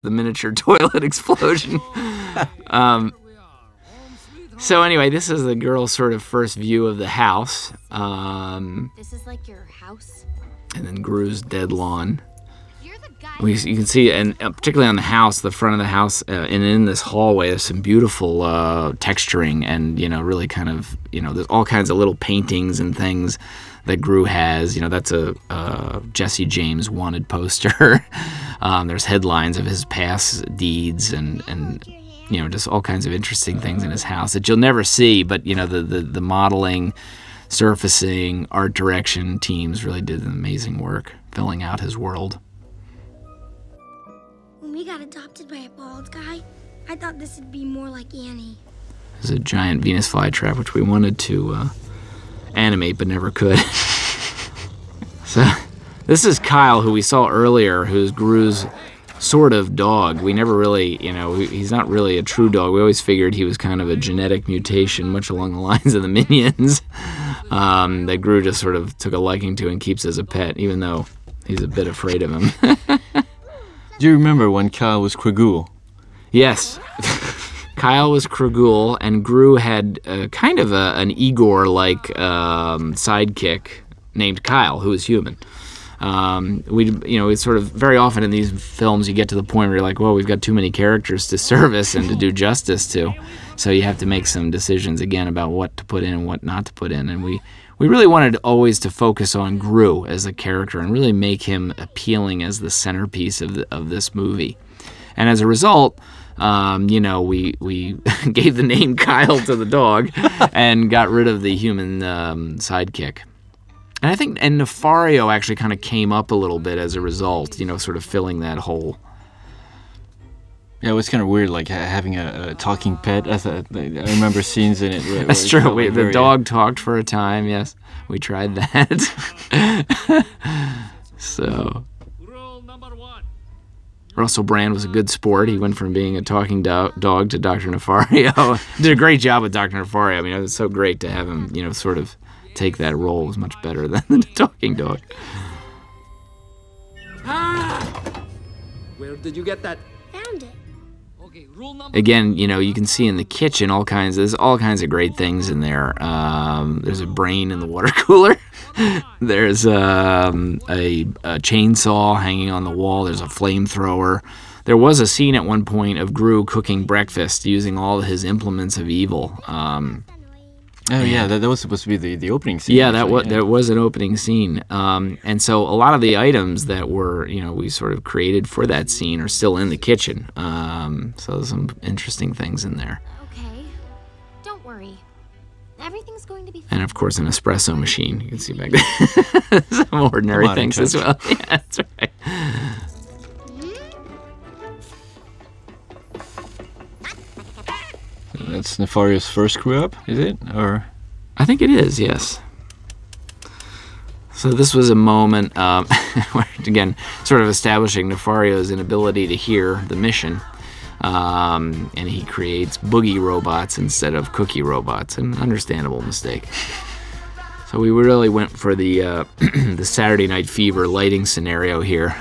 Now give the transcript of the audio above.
the miniature toilet explosion. So anyway, this is the girl's sort of first view of the house. This is like your house? And then Gru's dead lawn. You're the guy. You can see, and particularly on the house, the front of the house, and in this hallway, there's some beautiful texturing, and really kind of, there's all kinds of little paintings and things that Gru has. That's a Jesse James wanted poster. There's headlines of his past deeds and just all kinds of interesting things in his house that you'll never see. But the modeling, surfacing, art direction teams really did an amazing work filling out his world. When we got adopted by a bald guy, I thought this would be more like Annie. There's a giant Venus flytrap, which we wanted to animate but never could. So this is Kyle, who we saw earlier, who's Gru's sort of dog. We never really, he's not really a true dog. We always figured he was kind of a genetic mutation, much along the lines of the Minions, that Gru just sort of took a liking to and keeps as a pet, even though he's a bit afraid of him. Do you remember when Kyle was Kragul? Yes. Kyle was Kragul, and Gru had kind of an Igor-like sidekick named Kyle, who was human. It's sort of very often in these films you get to the point where you're like, well, we've got too many characters to service and to do justice to, so you have to make some decisions again about what to put in and what not to put in. And we really wanted always to focus on Gru as a character and really make him appealing as the centerpiece of this movie. And as a result, we gave the name Kyle to the dog and got rid of the human sidekick. And I think Nefario actually kind of came up a little bit as a result, sort of filling that hole. Yeah, it was kind of weird, like having a talking pet. I remember scenes in it. That's true. The dog talked for a time, yes. We tried that. So... Russell Brand was a good sport. He went from being a talking dog to Dr. Nefario. Did a great job with Dr. Nefario. I mean, it was so great to have him, sort of take that role. It was much better than the talking dog. Where did you get that? Found it. Okay, rule number... Again, you can see in the kitchen there's all kinds of great things in there. There's a brain in the water cooler. There's a chainsaw hanging on the wall. There's a flamethrower. There was a scene at one point of Gru cooking breakfast using all his implements of evil. That was supposed to be the opening scene. Yeah, that was an opening scene. And so a lot of the items that were, we sort of created for that scene are still in the kitchen. So there's some interesting things in there. Okay, don't worry. Everything's going to be fine. And of course, an espresso machine. You can see back there. Some ordinary things as well. Yeah, that's right. That's Nefario's first screw up, is it? Or I think it is, yes. So this was a moment where, again, sort of establishing Nefario's inability to hear the mission. And he creates boogie robots instead of cookie robots, an understandable mistake. So we really went for the the Saturday Night Fever lighting scenario here.